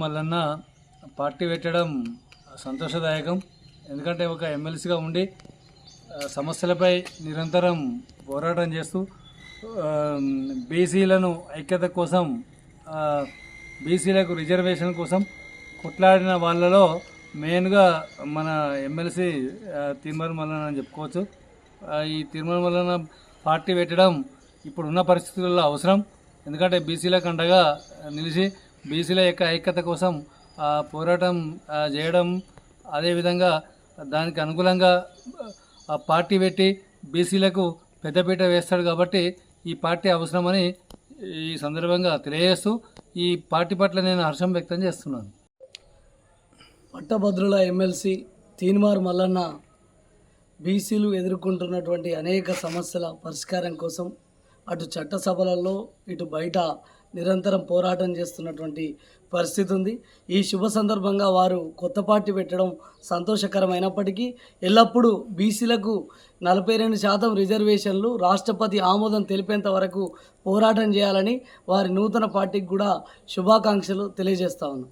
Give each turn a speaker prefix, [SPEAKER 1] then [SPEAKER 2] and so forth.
[SPEAKER 1] Mallanna party పెట్టడం సంతోషదాయకం. ఎందుకంటే ఒక ఎమ్మెల్సీగా ఉండి సమస్యలపై నిరంతరం పోరాటం చేస్తూ బీసీలను ఐక్యత కోసం, బీసీలకు రిజర్వేషన్ కోసం కొట్లాడిన వాళ్ళలో మెయిన్గా మన ఎమ్మెల్సీ తిరుమల మల్లన్న అని చెప్పుకోవచ్చు. ఈ తిరుమల మల్లన్న పార్టీ పెట్టడం ఇప్పుడున్న పరిస్థితుల్లో అవసరం. ఎందుకంటే బీసీలకు అండగా నిలిచి బీసీల యొక్క ఐక్యత కోసం పోరాటం చేయడం, అదేవిధంగా దానికి అనుకూలంగా పార్టీ పెట్టి బీసీలకు పెద్దపీట వేస్తాడు. కాబట్టి ఈ పార్టీ అవసరమని ఈ సందర్భంగా తెలియజేస్తూ ఈ పార్టీ పట్ల నేను హర్షం వ్యక్తం చేస్తున్నాను.
[SPEAKER 2] పట్టభద్రుల ఎమ్మెల్సీ తీన్మార్ మల్లన్న బీసీలు ఎదుర్కొంటున్నటువంటి అనేక సమస్యల పరిష్కారం కోసం అటు చట్టసభలలో ఇటు బయట నిరంతరం పోరాటం చేస్తున్నటువంటి పరిస్థితి ఉంది. ఈ శుభ సందర్భంగా వారు కొత్త పార్టీ పెట్టడం సంతోషకరమైనప్పటికీ ఎల్లప్పుడూ బీసీలకు 42% రిజర్వేషన్లు రాష్ట్రపతి ఆమోదం తెలిపేంత వరకు పోరాటం చేయాలని వారి నూతన పార్టీకి కూడా శుభాకాంక్షలు తెలియజేస్తా ఉన్నాం.